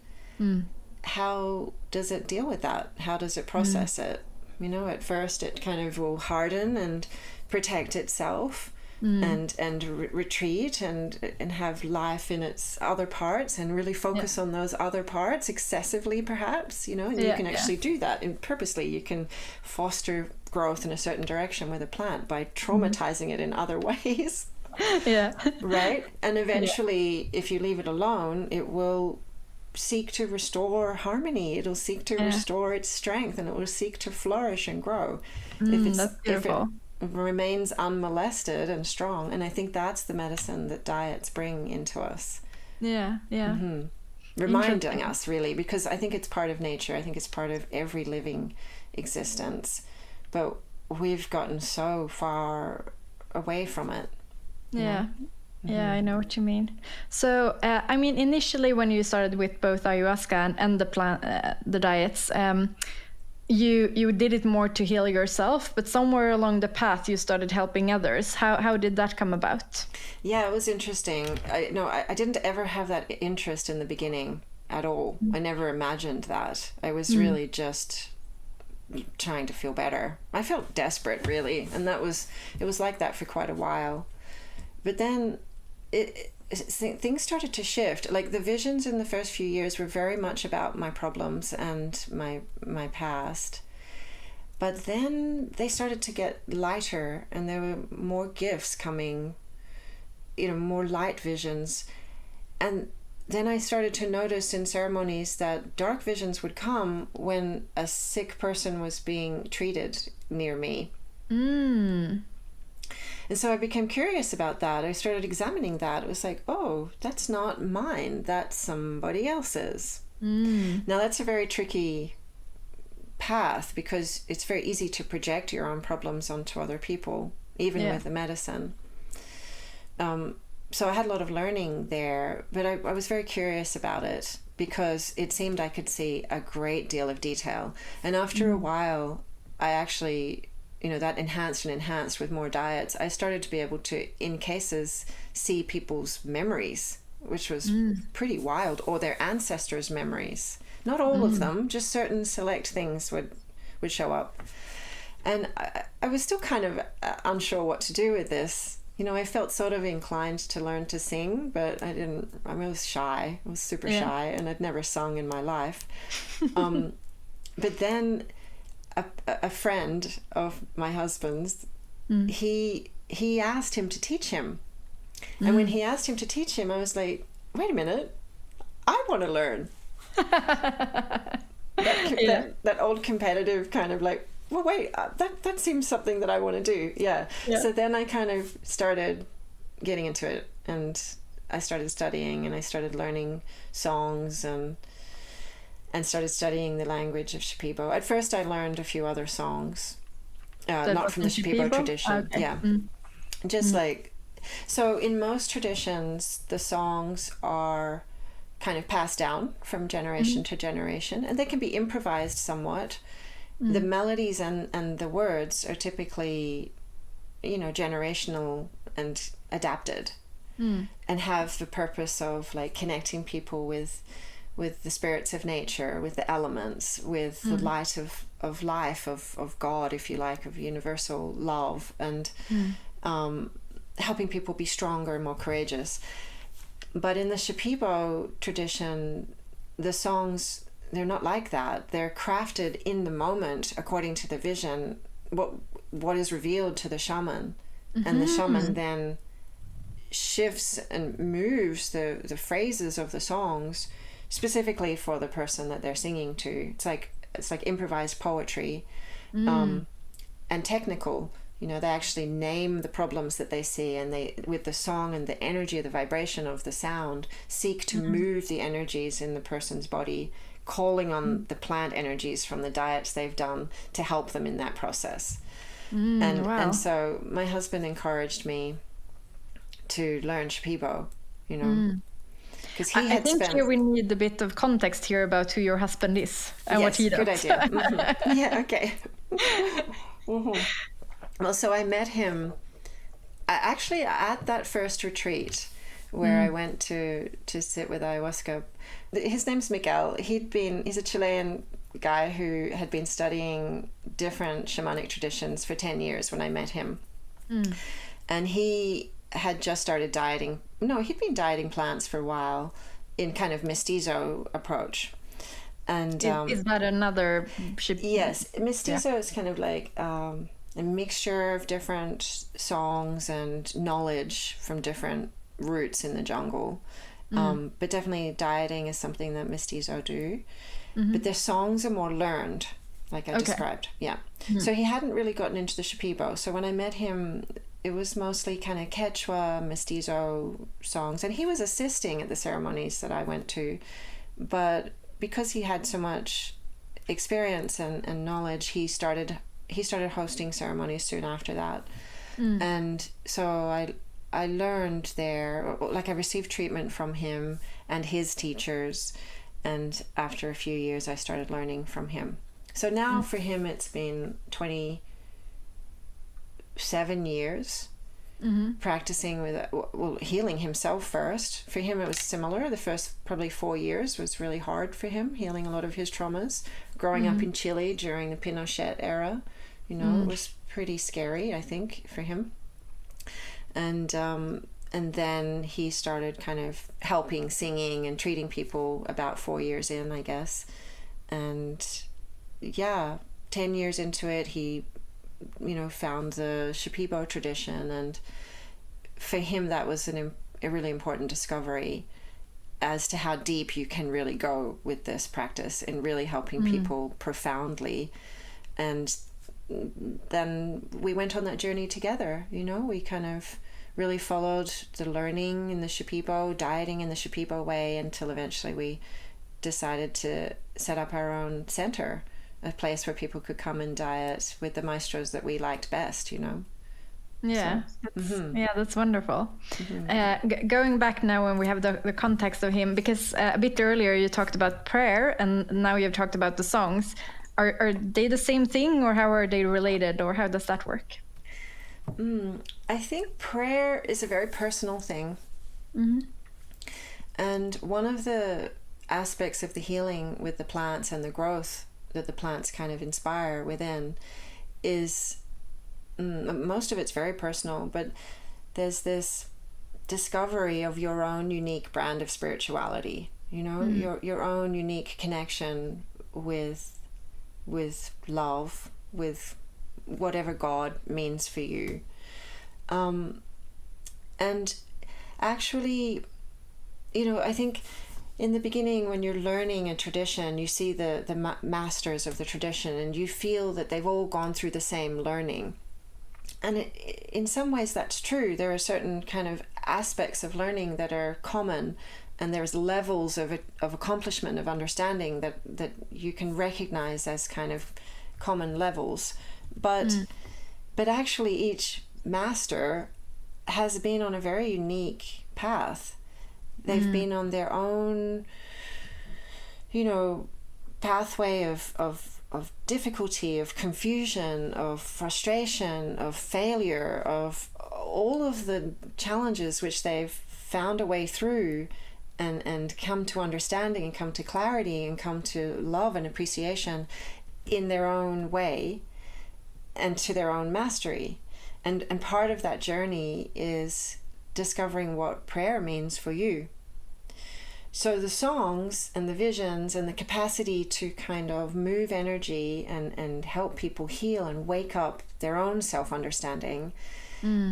how does it deal with that? How does it process it? You know, at first it kind of will harden and protect itself and retreat and have life in its other parts and really focus on those other parts excessively, perhaps, you know, and you can actually do that. And purposely you can foster growth in a certain direction with a plant by traumatizing it in other ways. Right? And eventually, if you leave it alone, it will seek to restore harmony. It'll seek to restore its strength, and it will seek to flourish and grow. That's beautiful. If it remains unmolested and strong. And I think that's the medicine that diets bring into us. Reminding us, really, because I think it's part of nature. I think it's part of every living existence. But we've gotten so far away from it. Yeah, I know what you mean. So, I mean, initially when you started with both ayahuasca and the diets, you did it more to heal yourself, but somewhere along the path you started helping others. How did that come about? Yeah, it was interesting. I didn't ever have that interest in the beginning at all. I never imagined that. I was really just trying to feel better. I felt desperate, really, and it was like that for quite a while. But then things started to shift. Like the visions in the first few years were very much about my problems and my past. But then they started to get lighter, and there were more gifts coming, you know, more light visions. And then I started to notice in ceremonies that dark visions would come when a sick person was being treated near me. And so I became curious about that. I started examining that. It was like, oh, that's not mine. That's somebody else's. Now, that's a very tricky path, because it's very easy to project your own problems onto other people, even with the medicine. So I had a lot of learning there, but I was very curious about it, because it seemed I could see a great deal of detail. And after a while, I actually, you know, that enhanced with more diets. I started to be able to, in cases, see people's memories, which was pretty wild, or their ancestors' memories. Not all of them, just certain select things would show up. And I was still kind of unsure what to do with this. You know, I felt sort of inclined to learn to sing, but I didn't. I was shy. I was super shy, and I'd never sung in my life. But then a friend of my husband's, he asked him to teach him. And when he asked him to teach him, I was like, wait a minute, I want to learn. that old competitive kind of like, well, wait, that seems something that I want to do. Yeah. So then I kind of started getting into it, and I started studying, and I started learning songs and started studying the language of Shipibo. At first I learned a few other songs, not from the Shipibo tradition. Okay. Just like, so in most traditions, the songs are kind of passed down from generation to generation, and they can be improvised somewhat. The melodies and the words are typically, you know, generational and adapted, and have the purpose of like connecting people with with the spirits of nature, with the elements, with the light of life, of God, if you like, of universal love, and helping people be stronger and more courageous. But in the Shipibo tradition, the songs, they're not like that. They're crafted in the moment according to the vision, what is revealed to the shaman. And the shaman then shifts and moves the phrases of the songs specifically for the person that they're singing to. It's like improvised poetry, and technical. You know, they actually name the problems that they see, and they, with the song and the energy of the vibration of the sound, seek to move the energies in the person's body, calling on the plant energies from the diets they've done to help them in that process. And so my husband encouraged me to learn Shipibo, you know, because I think here we need a bit of context here about who your husband is and what he does. Good idea. Yeah, okay. Well, so I met him actually at that first retreat where I went to sit with ayahuasca. His name's Miguel. He's a Chilean guy who had been studying different shamanic traditions for 10 years when I met him. And he had just started dieting. No, he'd been dieting plants for a while in kind of mestizo approach. And is that another yes, mestizo is kind of like a mixture of different songs and knowledge from different roots in the jungle. But definitely dieting is something that mestizo do. But their songs are more learned, like I described. Yeah. So he hadn't really gotten into the Shipibo. So when I met him, it was mostly kind of Quechua, mestizo songs. And he was assisting at the ceremonies that I went to. But because he had so much experience and knowledge, he started hosting ceremonies soon after that. And so I learned there, like I received treatment from him and his teachers. And after a few years, I started learning from him. So now for him, it's been 27 years practicing with, healing himself first. For him, it was similar. The first probably 4 years was really hard for him, healing a lot of his traumas. Growing up in Chile during the Pinochet era, you know, it was pretty scary, I think, for him. And then he started kind of helping, singing, and treating people about 4 years in, I guess. And 10 years into it, he, you know, found the Shipibo tradition. And for him, that was a really important discovery as to how deep you can really go with this practice in really helping people profoundly. And then we went on that journey together, you know, we kind of really followed the learning in the Shipibo, dieting in the Shipibo way, until eventually we decided to set up our own center, a place where people could come and diet with the maestros that we liked best, you know. Yeah, that's wonderful. Going back now when we have the context of him, because a bit earlier you talked about prayer and now you've talked about the songs. Are they the same thing, or how are they related, or how does that work? I think prayer is a very personal thing. And one of the aspects of the healing with the plants and the growth that the plants kind of inspire within is, most of it's very personal, but there's this discovery of your own unique brand of spirituality, you know, your own unique connection with love, with whatever God means for you. And actually, you know, I think in the beginning when you're learning a tradition, you see the masters of the tradition and you feel that they've all gone through the same learning. And in some ways that's true. There are certain kind of aspects of learning that are common, and there's levels of accomplishment, of understanding that you can recognize as kind of common levels. But actually each master has been on a very unique path. They've been on their own, you know, pathway of difficulty, of confusion, of frustration, of failure, of all of the challenges which they've found a way through. and come to understanding and come to clarity and come to love and appreciation in their own way and to their own mastery. And part of that journey is discovering what prayer means for you. So the songs and the visions and the capacity to kind of move energy and help people heal and wake up their own self-understanding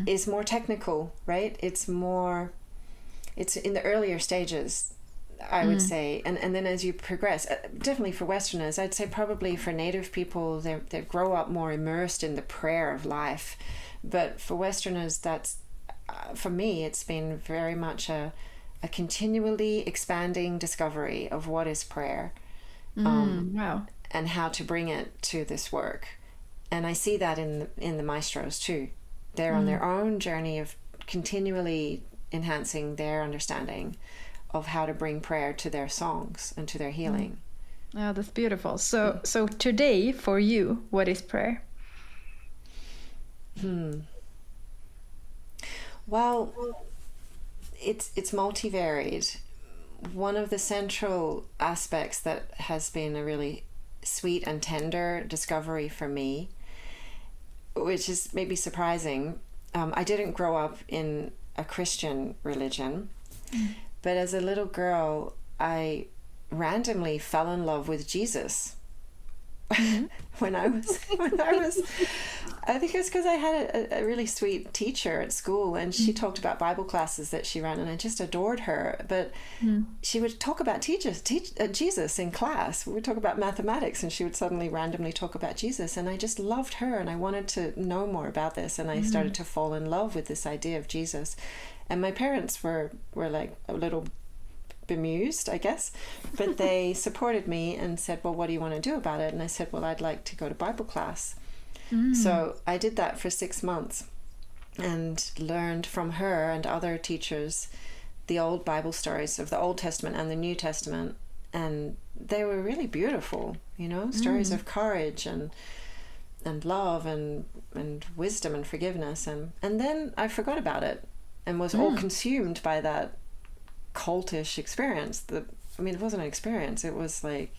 is more technical, right? It's in the earlier stages, I would say. And then as you progress, definitely for Westerners, I'd say probably for Native people, they grow up more immersed in the prayer of life. But for Westerners, that's, for me, it's been very much a continually expanding discovery of what is prayer. Wow. And how to bring it to this work. And I see that in the maestros too. They're on their own journey of continually enhancing their understanding of how to bring prayer to their songs and to their healing. Oh, that's beautiful. So today for you, what is prayer? Well, it's multivaried. One of the central aspects that has been a really sweet and tender discovery for me, which is maybe surprising, I didn't grow up in a Christian religion, but as a little girl, I randomly fell in love with Jesus. when I was, I think it's because I had a really sweet teacher at school, and she talked about Bible classes that she ran, and I just adored her. But she would talk about Jesus in class. We would talk about mathematics, and she would suddenly randomly talk about Jesus, and I just loved her, and I wanted to know more about this, and I started to fall in love with this idea of Jesus. And my parents were like a little bemused, I guess, but they supported me and said, well, what do you want to do about it? And I said, well, I'd like to go to Bible class. So I did that for 6 months and learned from her and other teachers the old Bible stories of the Old Testament and the New Testament, and they were really beautiful, stories of courage and love and wisdom and forgiveness, and then I forgot about it and was all consumed by that cultish experience. It wasn't an experience, it was like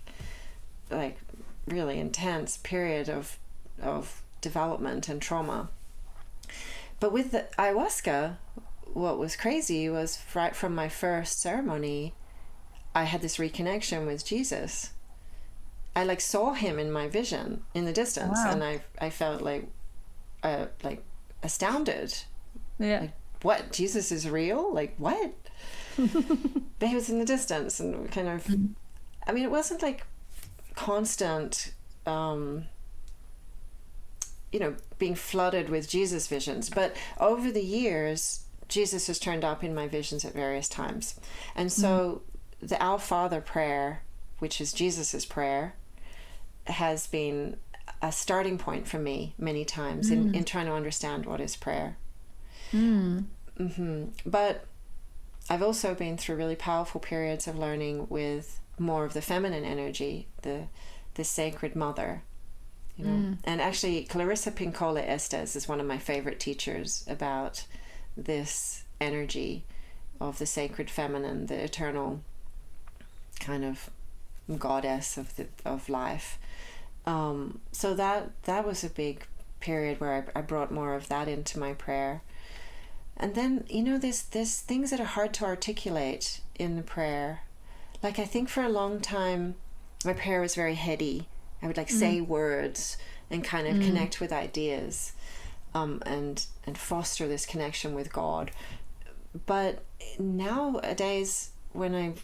really intense period of development and trauma. But with the ayahuasca, what was crazy was right from my first ceremony, I had this reconnection with Jesus. I saw him in my vision in the distance. Wow. And I felt like astounded. Yeah. What? Jesus is real? What? But he was in the distance and kind of, it wasn't like constant, being flooded with Jesus visions. But over the years, Jesus has turned up in my visions at various times. And so the Our Father prayer, which is Jesus's prayer, has been a starting point for me many times in trying to understand what is prayer. But I've also been through really powerful periods of learning with more of the feminine energy, the sacred mother, And actually, Clarissa Pinkola Estes is one of my favorite teachers about this energy of the sacred feminine, the eternal kind of goddess of life. So that was a big period where I brought more of that into my prayer. And then, there's things that are hard to articulate in the prayer. Like, I think for a long time, my prayer was very heady. I would say words and kind of connect with ideas, and foster this connection with God. But nowadays, when I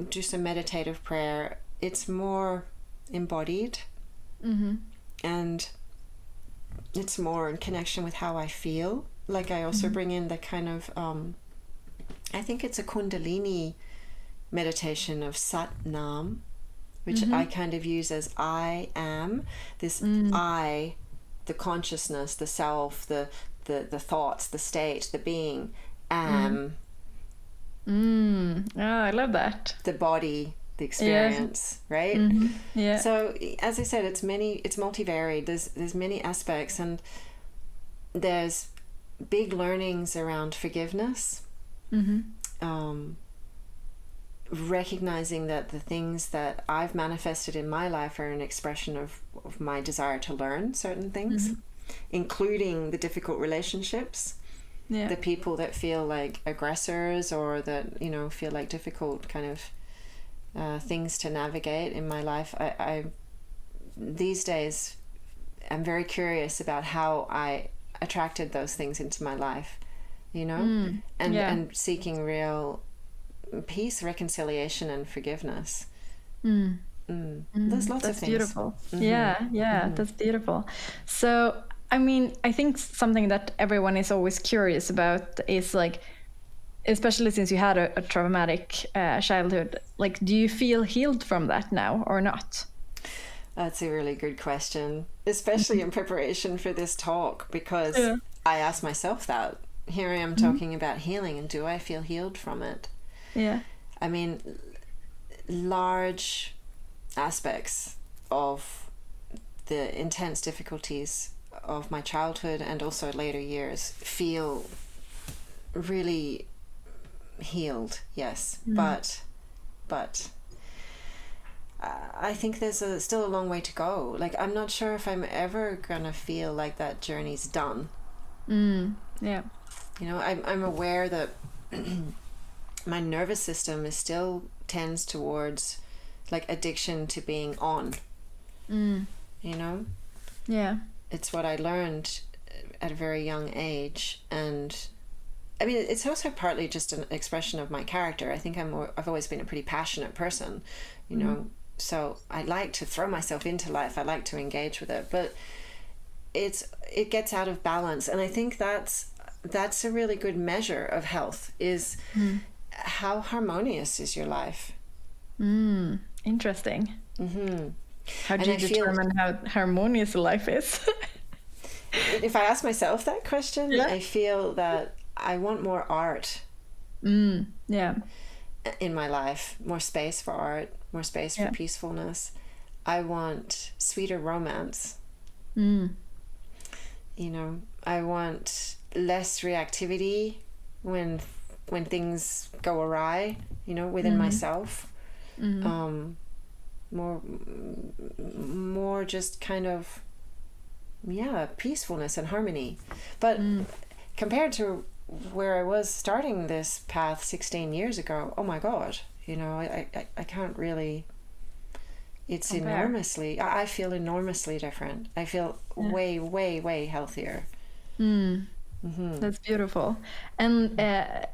do some meditative prayer, it's more embodied, and it's more in connection with how I feel. Like, I also bring in the kind of, I think it's a Kundalini meditation of Sat Nam, which I kind of use as I am, this I, the consciousness, the self, the thoughts, the state, the being, am. Oh, I love that. The body, the experience, right? Yeah. So, as I said, it's multivaried. There's many aspects, and there's big learnings around forgiveness, recognizing that the things that I've manifested in my life are an expression of my desire to learn certain things, including the difficult relationships, the people that feel like aggressors or that, you know, feel like difficult kind of things to navigate in my life. I these days, I'm very curious about how I attracted those things into my life, you know, and seeking real peace, reconciliation, and forgiveness. There's lots of things. Beautiful. That's beautiful. So, I mean, I think something that everyone is always curious about is like, especially since you had a traumatic childhood, like, do you feel healed from that now or not? That's a really good question, especially in preparation for this talk, because I asked myself that. Here I am talking about healing, and do I feel healed from it? Yeah. I mean, large aspects of the intense difficulties of my childhood and also later years feel really healed, yes. But I think there's still a long way to go. Like, I'm not sure if I'm ever gonna feel like that journey's done. Yeah. You know, I'm aware that my nervous system still tends towards like addiction to being on. You know? Yeah. It's what I learned at a very young age, and I mean, it's also partly just an expression of my character. I think I've always been a pretty passionate person, you know, so I like to throw myself into life. I like to engage with it, but it gets out of balance. And I think that's a really good measure of health, is how harmonious is your life. Interesting. How do you determine how harmonious life is? If I ask myself that question, I feel that I want more art in my life, more space for art, more space for peacefulness. I want sweeter romance. You know, I want less reactivity when things go awry, you know, within myself. More just kind of peacefulness and harmony. But compared to where I was starting this path 16 years ago, oh my God, you know, I can't really, it's enormously, I feel enormously different. I feel way, way, way healthier. That's beautiful. And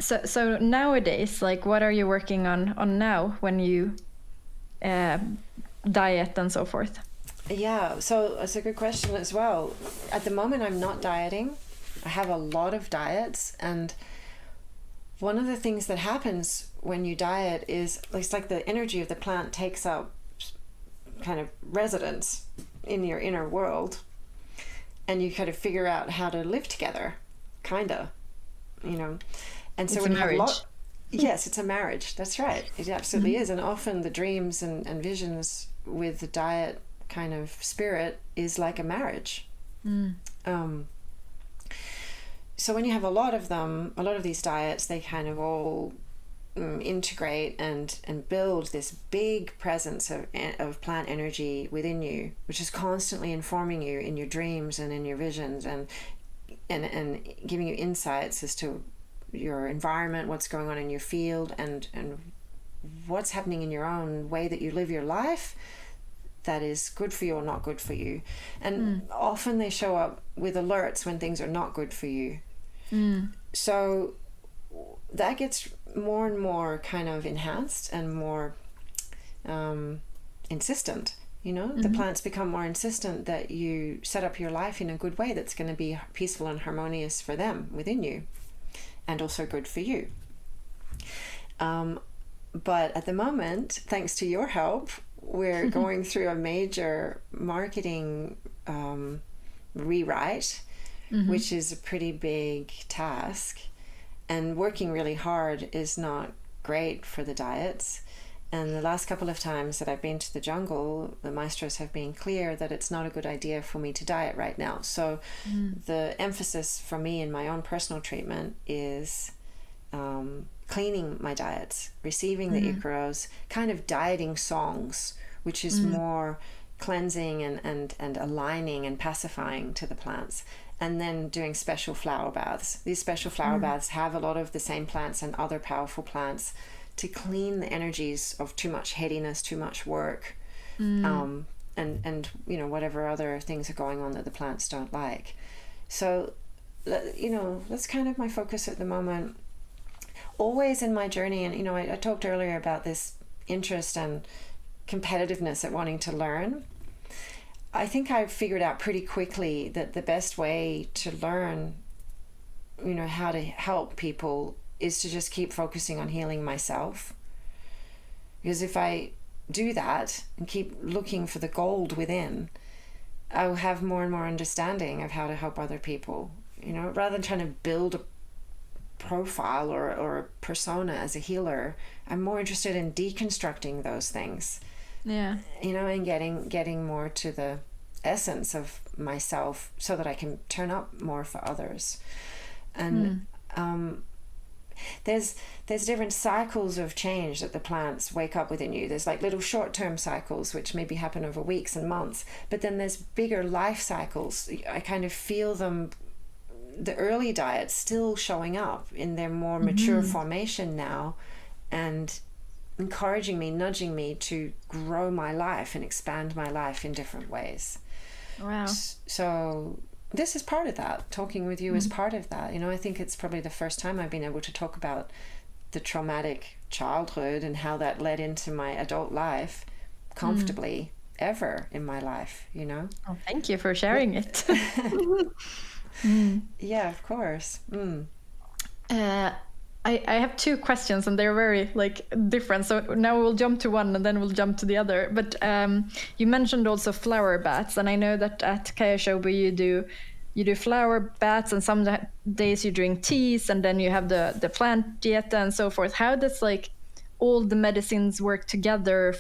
so nowadays, like, what are you working on now when you diet and so forth? Yeah, so that's a good question as well. At the moment, I'm not dieting. I have a lot of diets, and one of the things that happens when you diet is it's like the energy of the plant takes up kind of residence in your inner world, and you kind of figure out how to live together, kinda, you know. And so it's when a marriage. Yes, it's a marriage. That's right. It absolutely is. And often the dreams and visions with the diet kind of spirit is like a marriage. So when you have a lot of them, a lot of these diets, they kind of all integrate and build this big presence of plant energy within you, which is constantly informing you in your dreams and in your visions, and giving you insights as to your environment, what's going on in your field, and what's happening in your own way that you live your life that is good for you or not good for you. And often they show up with alerts when things are not good for you. So that gets more and more kind of enhanced and more insistent. You know, the plants become more insistent that you set up your life in a good way that's going to be peaceful and harmonious for them within you, and also good for you. But at the moment, thanks to your help, we're going through a major marketing rewrite, which is a pretty big task. And working really hard is not great for the diets. And the last couple of times that I've been to the jungle, the maestros have been clear that it's not a good idea for me to diet right now. So the emphasis for me in my own personal treatment is cleaning my diets, receiving the Icaros, kind of dieting songs, which is more cleansing and aligning and pacifying to the plants, and then doing special flower baths. These special flower baths have a lot of the same plants and other powerful plants to clean the energies of too much headiness, too much work, and you know, whatever other things are going on that the plants don't like. So, you know, that's kind of my focus at the moment. Always in my journey, and you know, I talked earlier about this interest and competitiveness at wanting to learn. I think I figured out pretty quickly that the best way to learn, you know, how to help people is to just keep focusing on healing myself. Because if I do that and keep looking for the gold within, I'll have more and more understanding of how to help other people. You know, rather than trying to build a profile or a persona as a healer, I'm more interested in deconstructing those things. Yeah. You know, and getting more to the essence of myself so that I can turn up more for others. And there's different cycles of change that the plants wake up within you. There's like little short-term cycles which maybe happen over weeks and months, but then there's bigger life cycles. I kind of feel them, the early diets still showing up in their more mature formation now, and encouraging me, nudging me to grow my life and expand my life in different ways. Wow. So this is part of that. Talking with you is part of that. You know, I think it's probably the first time I've been able to talk about the traumatic childhood and how that led into my adult life comfortably ever in my life, you know? Oh, thank you for sharing it. Yeah, of course. I have two questions, and they're very like different. So now we'll jump to one, and then we'll jump to the other. But you mentioned also flower baths, and I know that at Caya Shobo you do flower baths, and some days you drink teas, and then you have the plant dieta and so forth. How does like all the medicines work together?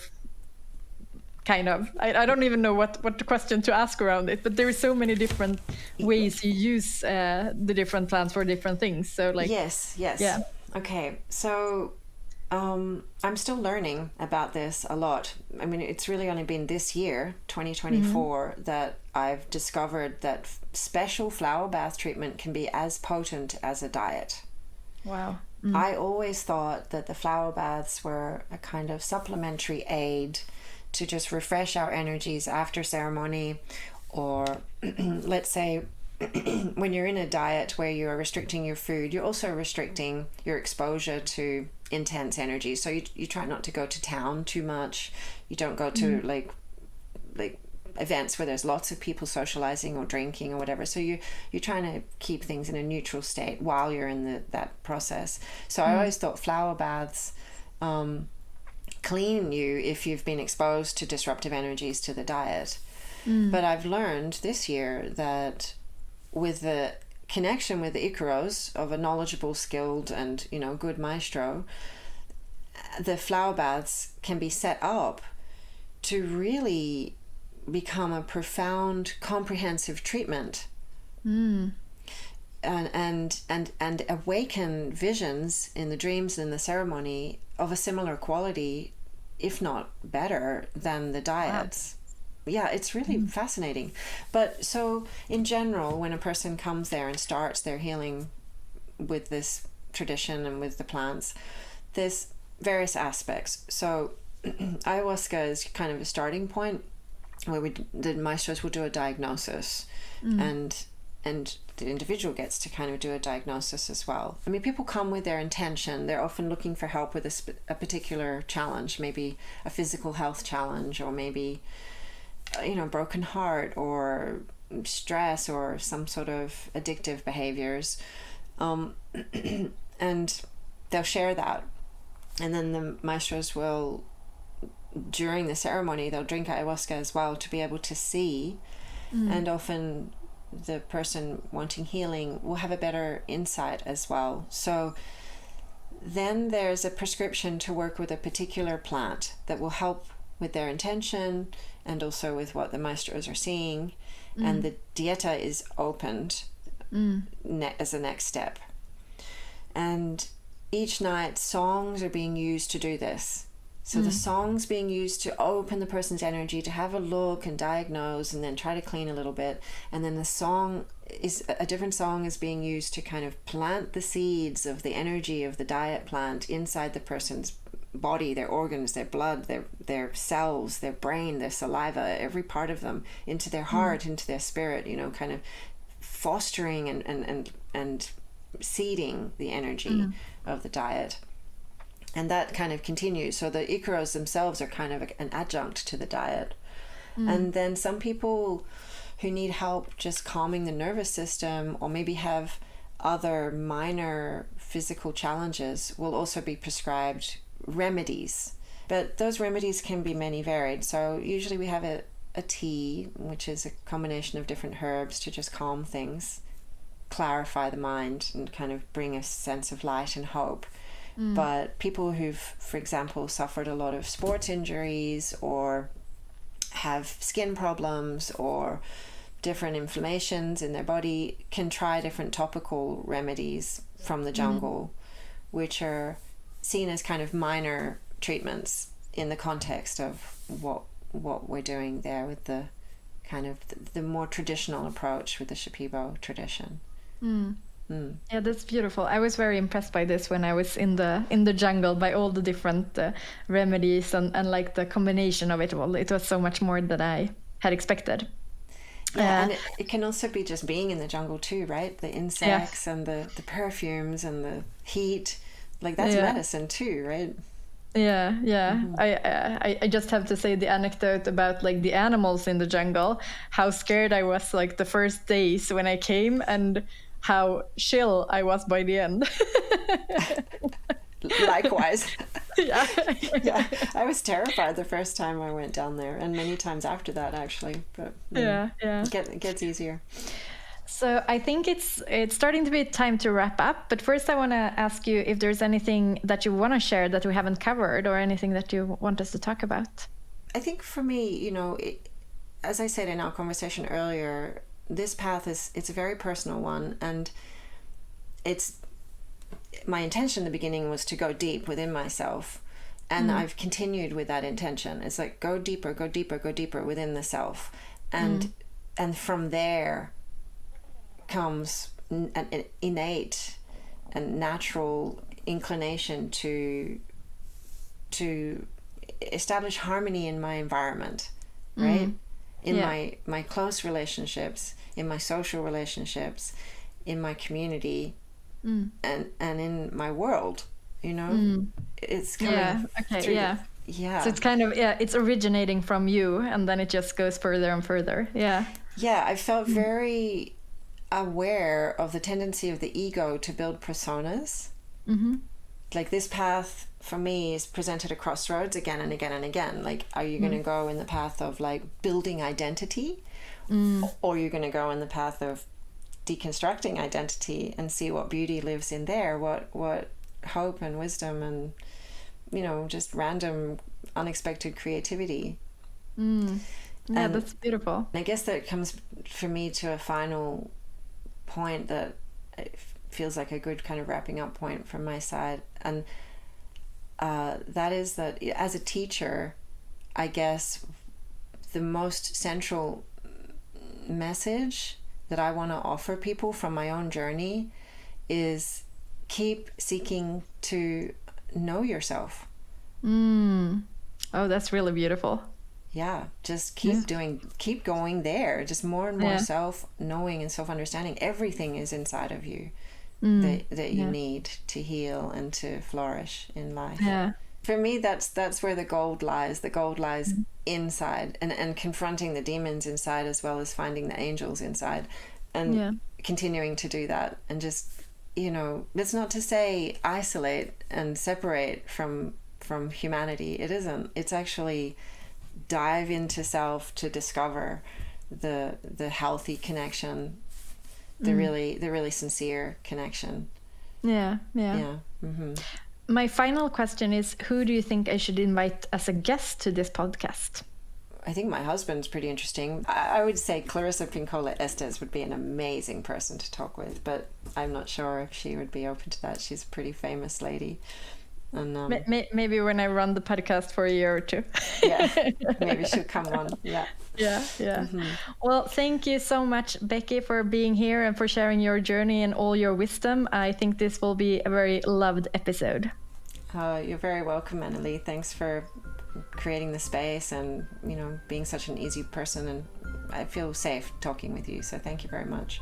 Kind of. I don't even know what the question to ask around it, but there are so many different ways you use the different plants for different things. So like yes. Yeah. Okay. So I'm still learning about this a lot. I mean, it's really only been this year, 2024, that I've discovered that special flower bath treatment can be as potent as a diet. Wow. I always thought that the flower baths were a kind of supplementary aid to just refresh our energies after ceremony, or let's say when you're in a diet where you're restricting your food, you're also restricting your exposure to intense energy. So you try not to go to town too much. You don't go to like events where there's lots of people socializing or drinking or whatever. So you're trying to keep things in a neutral state while you're in that process. So I always thought flower baths clean you if you've been exposed to disruptive energies to the diet. But I've learned this year that with the connection with the Icaros of a knowledgeable, skilled, and you know, good maestro, the flower baths can be set up to really become a profound, comprehensive treatment, and awaken visions in the dreams and in the ceremony of a similar quality, if not better, than the diets. Wow. Yeah, it's really fascinating. But so in general, when a person comes there and starts their healing with this tradition and with the plants, there's various aspects. So ayahuasca is kind of a starting point where the maestros will do a diagnosis, and the individual gets to kind of do a diagnosis as well. I mean, people come with their intention. They're often looking for help with a particular challenge, maybe a physical health challenge, or maybe you know, broken heart or stress or some sort of addictive behaviors, and they'll share that, and then the maestros will, during the ceremony, they'll drink ayahuasca as well to be able to see, and often the person wanting healing will have a better insight as well. So then there's a prescription to work with a particular plant that will help with their intention and also with what the maestros are seeing, and the dieta is opened as a next step. And each night songs are being used to do this. So the song's being used to open the person's energy, to have a look and diagnose, and then try to clean a little bit. And then a different song is being used to kind of plant the seeds of the energy of the diet plant inside the person's body, their organs, their blood, their cells, their brain, their saliva, every part of them, into their heart, into their spirit, kind of fostering and seeding the energy of the diet. And that kind of continues. So the icaros themselves are kind of an adjunct to the diet. And then some people who need help just calming the nervous system, or maybe have other minor physical challenges, will also be prescribed remedies. But those remedies can be many varied. So usually we have a tea, which is a combination of different herbs to just calm things, clarify the mind, and kind of bring a sense of light and hope. But people who've, for example, suffered a lot of sports injuries, or have skin problems, or different inflammations in their body, can try different topical remedies from the jungle, which are seen as kind of minor treatments in the context of what we're doing there with the kind of the more traditional approach with the Shipibo tradition. Yeah, that's beautiful. I was very impressed by this when I was in the jungle, by all the different remedies and like the combination of it all. It was so much more than I had expected. Yeah, and it can also be just being in the jungle too, right? The insects and the perfumes and the heat, like that's medicine too, right? Yeah. I just have to say the anecdote about like the animals in the jungle, how scared I was like the first days when I came, and how chill I was by the end. Likewise. Yeah. I was terrified the first time I went down there, and many times after that actually, but it gets easier. So I think it's starting to be time to wrap up, but first I want to ask you if there's anything that you want to share that we haven't covered, or anything that you want us to talk about. I think for me, as I said in our conversation earlier, this path it's a very personal one, and it's my intention in the beginning was to go deep within myself, and I've continued with that intention. It's like go deeper within the self, and from there comes an innate and natural inclination to establish harmony in my environment, right? In my close relationships, in my social relationships, in my community, and in my world, it's kind of through so it's kind of it's originating from you, and then it just goes further and further. I felt very aware of the tendency of the ego to build personas. Like this path for me is presented at crossroads again and again and again. Like, are you going to go in the path of like building identity, or you're going to go in the path of deconstructing identity and see what beauty lives in there, what hope and wisdom and just random unexpected creativity. That's beautiful. I guess that comes for me to a final point that it feels like a good kind of wrapping up point from my side, and that is that as a teacher, I guess the most central message that I want to offer people from my own journey is keep seeking to know yourself. Oh, that's really beautiful. Yeah, just keep going there, just more and more self-knowing and self-understanding. Everything is inside of you that you need to heal and to flourish in life. For me, that's where the gold lies. The gold lies inside, and confronting the demons inside, as well as finding the angels inside, and continuing to do that. And just, it's not to say isolate and separate from humanity. It isn't. It's actually dive into self to discover the healthy connection, the really sincere connection. My final question is, who do you think I should invite as a guest to this podcast? I think my husband's pretty interesting. I would say Clarissa Pinkola Estes would be an amazing person to talk with, but I'm not sure if she would be open to that. She's a pretty famous lady. And maybe when I run the podcast for a year or two. Yeah, maybe she'll come on. Yeah. Well, thank you so much, Becky, for being here and for sharing your journey and all your wisdom. I think this will be a very loved episode. You're very welcome, Annalie. Thanks for creating the space and being such an easy person, and I feel safe talking with you, so thank you very much.